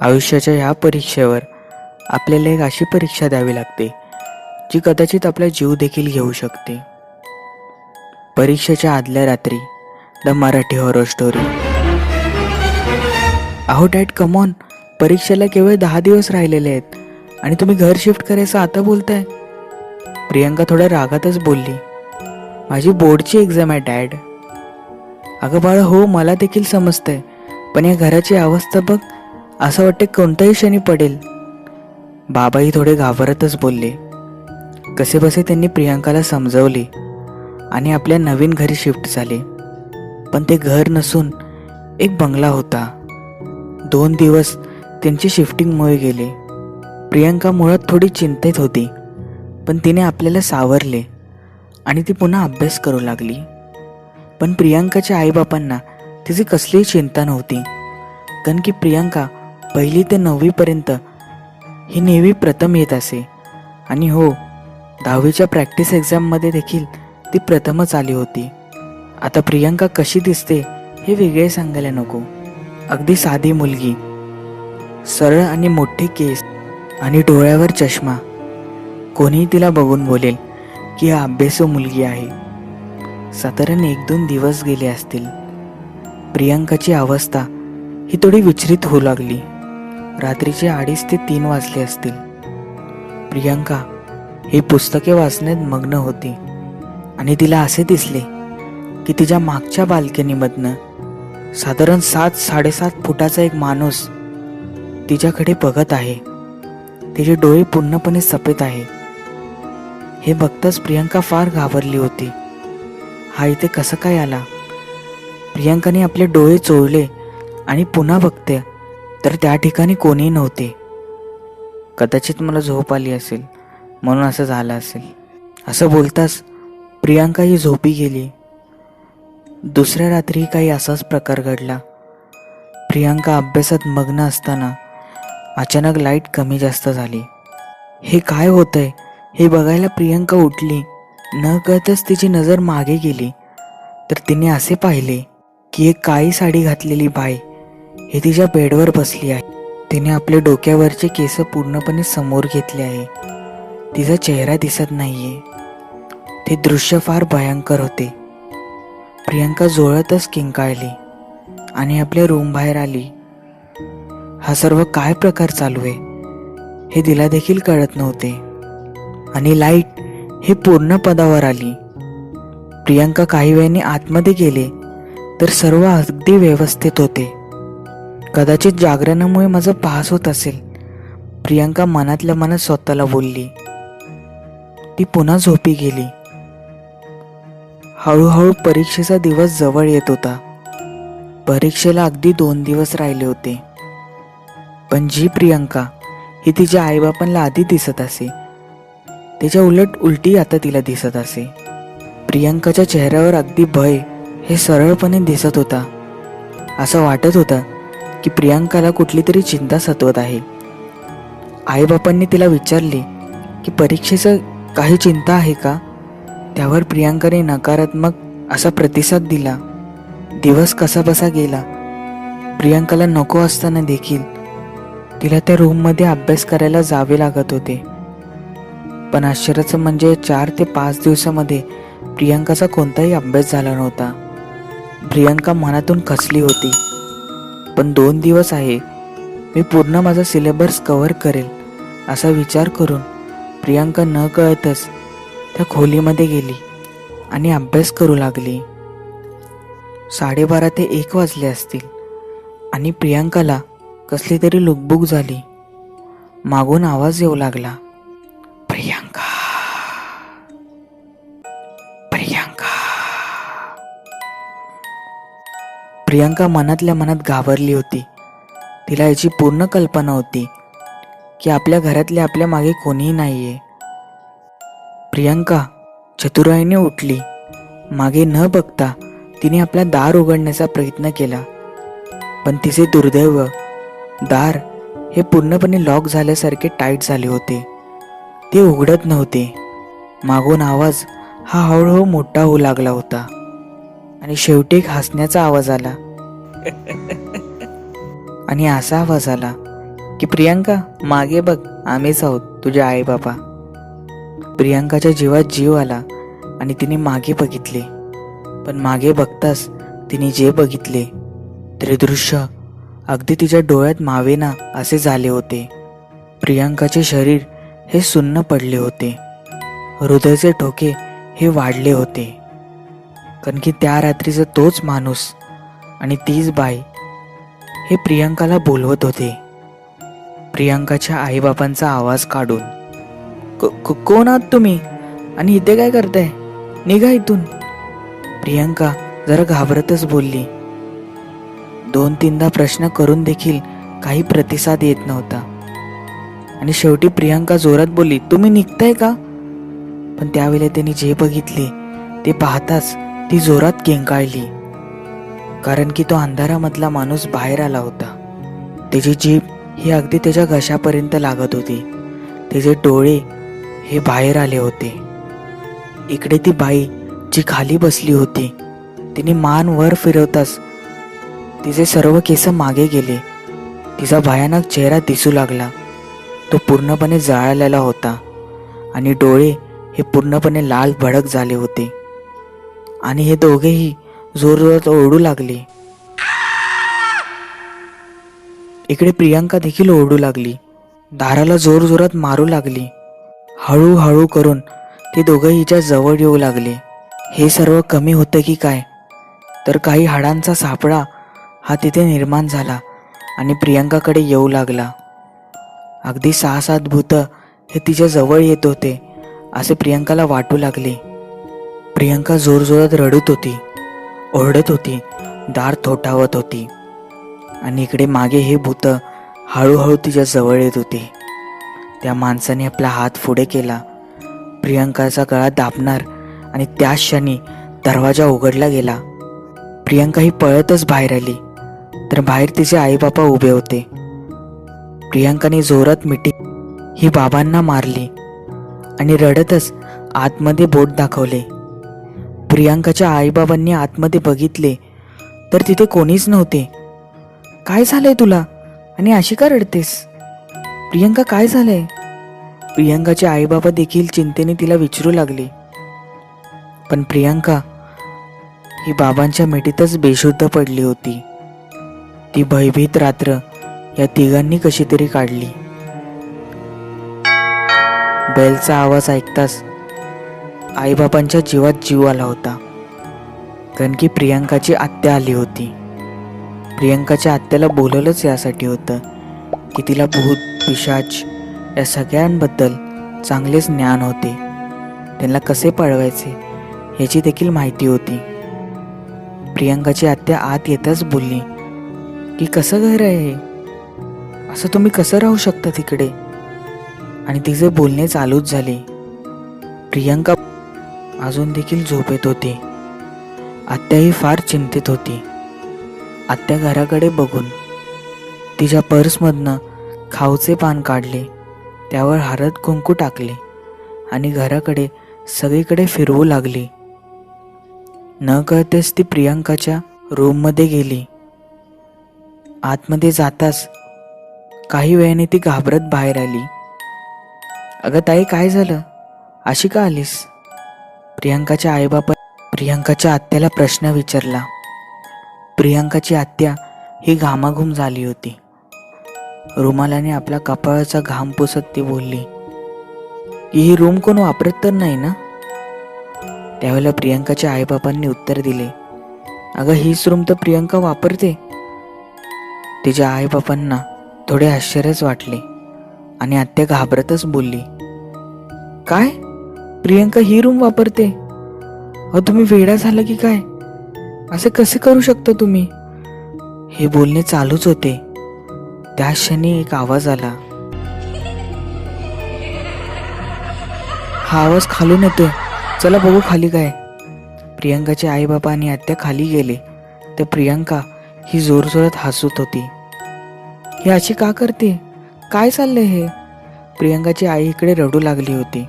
आयुष्याच्या ह्या परीक्षेवर आपल्याला एक अशी परीक्षा द्यावी लागते जी कदाचित आपला जीव देखील घेऊ शकते. परीक्षेच्या आदल्या रात्री द मराठी हॉरर स्टोरी. अहो डॅड, कम ऑन, परीक्षेला केवळ 10 दिवस राहिलेले आहेत आणि तुम्ही घर शिफ्ट करायचं आता बोलताय. प्रियंका थोड्या रागातच बोलली. माझी बोर्डची एक्झाम आहे डॅड. अगं बाळ, हो मला देखील समजतंय, पण या घराची अवस्था बघ, असं वाटते कोणत्याही क्षणी पडेल. बाबाही थोडे घाबरतच बोलले. कसेबसे त्यांनी प्रियंकाला समजवले आणि आपल्या नवीन घरी शिफ्ट झाले. पण ते घर नसून एक बंगला होता. 2 दिवस त्यांची शिफ्टिंगमुळे गेले. प्रियंका मुळात थोडी चिंतेत होती, पण तिने आपल्याला सावरले आणि ती पुन्हा अभ्यास करू लागली. पण प्रियंकाच्या आईबापांना तिची कसलीही चिंता नव्हती, कारण की प्रियंका 1ली ते 9वी पर्यंत ही नेहमी प्रथम येत असे. आणि हो, 10वीच्या प्रॅक्टिस एक्झाममध्ये देखील ती प्रथमच आली होती. आता प्रियंका कशी दिसते हे वेगळे सांगायला नको. अगदी साधी मुलगी, सरळ आणि मोठे केस आणि डोळ्यावर चष्मा. कोणीही तिला बघून बोलेल की हा अभ्यासू मुलगी आहे. साधारण 1-2 दिवस गेले असतील. प्रियंकाची अवस्था ही थोडी विचलित होऊ लागली. रात्रीचे 2:30 ते 3 वाजले असतील. प्रियंका ही पुस्तके वाचण्यात मग्न होती आणि तिला असे दिसले की तिच्या मागच्या बाल्कनीमधनं साधारण 7-7.5 फुटाचा एक माणूस तिच्याकडे बघत आहे. तिचे डोळे पूर्णपणे सफेद आहे. हे बघताच प्रियंका फार घाबरली होती. हा इथे कसं काय आला? प्रियंकाने आपले डोळे चोळले आणि पुन्हा बघते तर त्या ठिकाणी कोणीही नव्हते. कदाचित मला झोप आली असेल म्हणून असं झालं असेल. असं बोलताच प्रियंका ही झोपी गेली. दुसऱ्या रात्री काही असाच प्रकार घडला. प्रियंका अभ्यासात मग्न असताना अचानक लाईट कमी जास्त झाली. हे काय होतंय हे बघायला प्रियंका उठली. न कळतच तिची नजर मागे गेली तर तिने असे पाहिले की एक काळी साडी घातलेली बाई हे तिच्या बेडवर बसली आहे. तिने आपले डोक्यावरचे केस पूर्णपणे समोर घेतले आहे. तिचा चेहरा दिसत नाहीये. ते दृश्य फार भयंकर होते. प्रियंका जोरातच किंकाळली आणि आपल्या रूम बाहेर आली. हा सर्व काय प्रकार चालू आहे हे तिला देखील कळत नव्हते. आणि लाईट हे पूर्ण पदावर आली. प्रियंका काही वेळाने आतमध्ये गेले तर सर्व अगदी व्यवस्थित होते. कदाचित जागरणामुळे माझा पास होत असेल, प्रियंका मनातल्या मनात स्वतःला बोलली. ती पुन्हा झोपी गेली. हळूहळू परीक्षेचा दिवस जवळ येत होता. परीक्षेला अगदी 2 दिवस राहिले होते. पण जी प्रियंका ही तिच्या आईबापांना आधी दिसत असे, तिच्या उलटी आता तिला दिसत असे. प्रियंकाच्या चेहऱ्यावर अगदी भय हे सरळपणे दिसत होता. असं वाटत होतं की प्रियंकाला कुठली तरी चिंता सतवत आहे. आईबापांनी तिला विचारले की परीक्षेचं काही चिंता आहे का? त्यावर प्रियंकाने नकारात्मक असा प्रतिसाद दिला. दिवस कसा बसा गेला. प्रियंकाला नको असताना देखील तिला त्या रूममध्ये अभ्यास करायला जावे लागत होते. पण आश्चर्याचं म्हणजे 4 ते 5 दिवसामध्ये प्रियंकाचा कोणताही अभ्यास झाला नव्हता. प्रियंका मनातून खचली होती. पण 2 दिवस आहे, मी पूर्ण माझा सिलेबस कव्हर करेल असा विचार करून प्रियंका न कळतच त्या खोलीमध्ये गेली आणि अभ्यास करू लागली. 12:30 ते 1 वाजले असतील आणि प्रियंकाला कसली तरी लुकबुक झाली. मागून आवाज येऊ लागला, प्रियंका, प्रियंका. प्रियंका मनातल्या मनात घाबरली होती. तिला याची पूर्ण कल्पना होती की आपल्या घरातले आपल्या मागे कोणीही नाहीये. प्रियंका चतुराईने उठली. मागे न बघता तिने आपला दार उघडण्याचा प्रयत्न केला. पण तिचे दुर्दैव, दार हे पूर्णपणे लॉक झाल्यासारखे टाईट झाले होते. ते उघडत नव्हते. मागून आवाज हा हळूहळू मोठा होऊ लागला होता आणि शेवटी एक हसण्याचा आवाज आला. आणि असा आवाज आला की प्रियांका मागे बघ, आम्हीच आहोत तुझे आई बाबा. प्रियांकाच्या जीवात जीव आला आणि तिने मागे बघितले. पण मागे बघताच तिने जे बघितले ते दृश्य अगदी तिच्या डोळ्यात मावेना असे झाले होते. प्रियांकाचे शरीर हे सुन्न पडले होते. हृदयाचे ठोके हे वाढले होते. कारण की त्या रात्रीचा तोच माणूस आणि तीच बाई हे प्रियांकाला बोलवत होते. प्रियांकाच्या आईबापांचा आवाज काढून, कोण आहात तुम्ही आणि इथे काय करताय? निघा इथून. प्रियांका जरा घाबरतच बोलली. 2-3दा प्रश्न करून देखील काही प्रतिसाद येत नव्हता. आणि शेवटी प्रियांका जोरात बोलली, तुम्ही निघताय का? पण त्यावेळेला त्यांनी जे बघितले ते पाहताच ती जोरात किंकाळली. कारण की तो अंधारामधला माणूस बाहेर आला होता. त्याची जीभ ही अगदी त्याच्या घशापर्यंत लागत होती. त्याचे डोळे हे बाहेर आले होते. इकडे ती बाई जी खाली बसली होती तिने मान वर फिरवताच तिचे सर्व केस मागे गेले. तिचा भयानक चेहरा दिसू लागला. तो पूर्णपणे जळालेला होता आणि डोळे हे पूर्णपणे लाल भडक झाले होते. आणि हे दोघेही जोरजोरात ओरडू लागले. इकडे प्रियांका देखील ओरडू लागली. दाराला जोरजोरात मारू लागली. हळूहळू करून ते दोघे हिच्या जवळ येऊ लागले. हे सर्व कमी होतं की काय, तर काही हाडांचा सापळा हा तिथे निर्माण झाला आणि प्रियांकाकडे येऊ लागला. अगदी 6-7 भूत हे तिच्या जवळ येत होते असे प्रियांकाला वाटू लागले. प्रियांका जोरजोरात रडत होती, ओरडत होती, दार थोठावत होती. आणि इकडे मागे हे भूत हळूहळू तिच्या जवळ येत होते. त्या माणसाने आपला हात पुढे केला, प्रियांकाचा गळा दाबणार आणि त्याच क्षणी दरवाजा उघडला गेला. प्रियांका ही पळतच बाहेर आली तर बाहेर तिचे आईबापा उभे होते. प्रियांकाने जोरात मिठी ही बाबांना मारली आणि रडतच आतमध्ये बोट दाखवले. प्रियांकाच्या आईबाबांनी आतमध्ये बघितले तर तिथे कोणीच नव्हते. काय झालंय तुला आणि अशी का रडतेस? प्रियांका काय झालंय? प्रियांकाचे आईबाबा देखील चिंतेने तिला विचारू लागले. पण प्रियांका ही बाबांच्या मिठीतच बेशुद्ध पडली होती. ती भयभीत रात्र या तिघांनी कशी तरी काढली. बेलचा आवाज ऐकताच आईबाबांच्या जीवात जीव आला होता. कारण की प्रियांकाची आत्या आली होती. प्रियांकाच्या आत्याला बोलवलंच यासाठी होतं की तिला भूत पिशाच या सगळ्यांबद्दल चांगलेच ज्ञान होते. त्यांना कसे पळवायचे याची देखील माहिती होती. प्रियांकाची आत्या आत येताच बोलली की कसं घर आहे हे? असं तुम्ही कसं राहू शकता तिकडे? आणि तिचे बोलणे चालूच झाले. प्रियांका अजून देखील झोपेत होती. आत्याही फार चिंतित होती. आत्या घराकडे बघून तिच्या पर्समधनं खाऊचे पान काढले, त्यावर हळद कुंकू टाकले आणि घराकडे सगळीकडे फिरवू लागली. न कळतेच ती प्रियांकाच्या रूममध्ये गेली. आतमध्ये जाताच काही वेळाने ती घाबरत बाहेर आली. अगं ताई, काय झालं? अशी का आलीस? प्रियांकाच्या आईबापा प्रियांकाच्या आत्याला प्रश्न विचारला. प्रियांकाची आत्या ही घामाघूम झाली होती. रुमालाने आपला कपाळाचा घाम पुसत ती बोलली की ही रूम कोण वापरत तर नाही ना? त्यावेळेला प्रियांकाच्या आईबापांनी उत्तर दिले, अगं हीच रूम तर प्रियांका वापरते. तिच्या आईबापांना थोडे आश्चर्यच वाटले आणि आत्या घाबरतच बोलली, काय? प्रियांका ही रूम वापरते? अहो तुम्ही वेडा झाला की काय? असे कसे करू शकता तुम्ही? हे बोलणे चालूच होते. त्या क्षणी एक आवाज आला. हा आवाज खालून येतोय, चला बघू खाली काय. प्रियांकाचे आईबाबा आणि आत्या खाली गेले तर प्रियांका ही जोरजोरात हसत होती. ही अशी का करते? काय चाललंय हे? प्रियांकाची आई इकडे रडू लागली होती.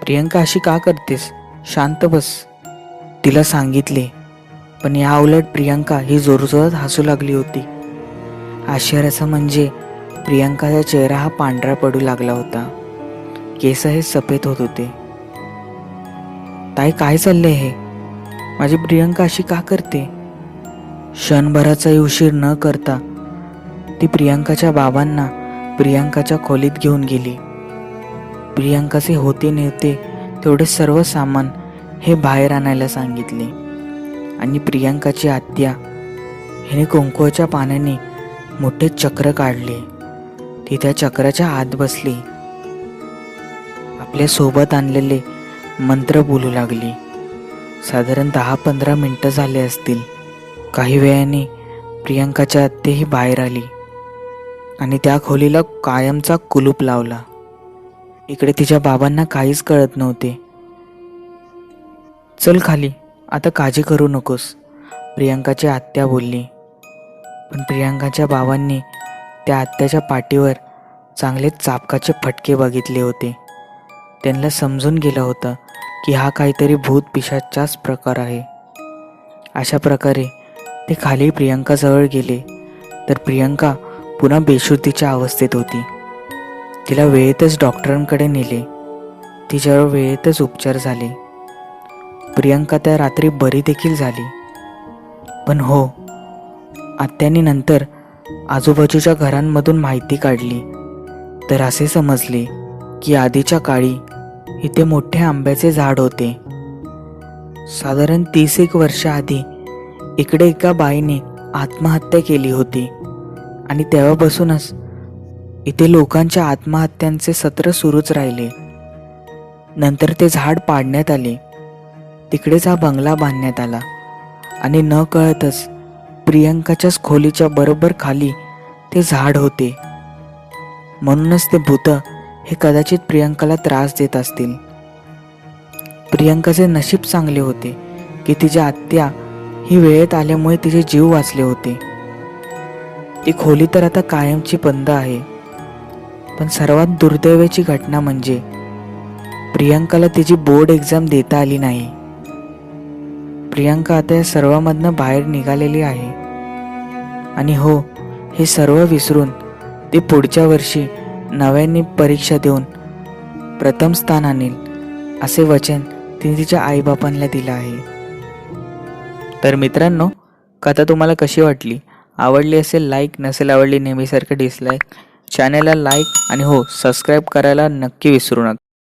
प्रियांका अशी का करतेस? शांत बस, तिला सांगितले. पण या उलट प्रियांका ही जोरजोरात हसू लागली होती. आश्चर्याचं म्हणजे प्रियंकाचा चेहरा हा पांढरा पडू लागला होता. केस हे सफेद होत होते. ताई, काय चाललंय हे? माझी प्रियंका अशी का करते? क्षणभराचाही उशीर न करता ती प्रियंकाच्या बाबांना प्रियंकाच्या खोलीत घेऊन गेली. प्रियंकाचे होते नेते तेवढे सर्व सामान हे बाहेर आणायला सांगितले आणि प्रियंकाची आत्या हिने कुंकवाच्या पाण्याने मोठे चक्र काढले. ती त्या चक्राच्या आत बसली. आपल्या सोबत आणलेले मंत्र बोलू लागली. साधारण 10-15 मिनिटं झाले असतील. काही वेळाने प्रियंकाच्या आत्याही बाहेर आली आणि त्या खोलीला कायमचा कुलूप लावला. इकडे तिच्या बाबांना काहीच कळत नव्हते. चल खाली, आता काळजी करू नकोस, प्रियंकाची आत्या बोलली. पण प्रियंकाच्या बाबांनी त्या आत्याच्या पाठीवर चांगले चाबकाचे फटके बघितले होते. त्यांना समजून गेलं होतं की हा काहीतरी भूत पिशाचाच प्रकार आहे. अशा प्रकारे ते खाली प्रियंकाजवळ गेले तर प्रियंका पुन्हा बेशुद्धीच्या अवस्थेत होती. तिला वेळेतच डॉक्टरांकडे नेले. तिच्यावर वेळेतच उपचार झाले. प्रियंका त्या रात्री बरी देखील झाली. पण हो, आत्याने नंतर आजूबाजूच्या घरांमधून माहिती काढली तर असे समजले की आधीच्या काळी इथे मोठे आंब्याचे झाड होते. साधारण 30-1 वर्ष आधी इकडे एका बाईने आत्महत्या केली होती आणि तेव्हापासूनच इथे लोकांच्या आत्महत्यांचे सत्र सुरूच राहिले. नंतर ते झाड पाडण्यात आले. तिकडेच हा बंगला बांधण्यात आला आणि न कळतच प्रियंकाच्याच खोलीच्या बरोबर खाली ते झाड होते. म्हणूनच ते भूत हे कदाचित प्रियंकाला त्रास देत असतील. प्रियंकाचे नशीब चांगले होते की तिची आत्या ही वेळेत आल्यामुळे तिचे जीव वाचले होते. ती खोली तर आता कायमची बंद आहे. पण सर्वात दुर्दैवाची घटना म्हणजे प्रियंकाला तिची बोर्ड एक्झाम देता आली नाही. प्रियंका आता या सर्वांमधनं बाहेर निघालेली आहे आणि हो, हे सर्व विसरून ती पुढच्या वर्षी नव्याने परीक्षा देऊन प्रथम स्थान आणेल असे वचन तिने तिच्या आईबापांना दिलं आहे. तर मित्रांनो, कथा तुम्हाला कशी वाटली? आवडली असेल लाईक, नसेल आवडली नेहमीसारखं डिसलाईक. चॅनलला लाईक आणि हो, सबस्क्राईब करायला नक्की विसरू नका.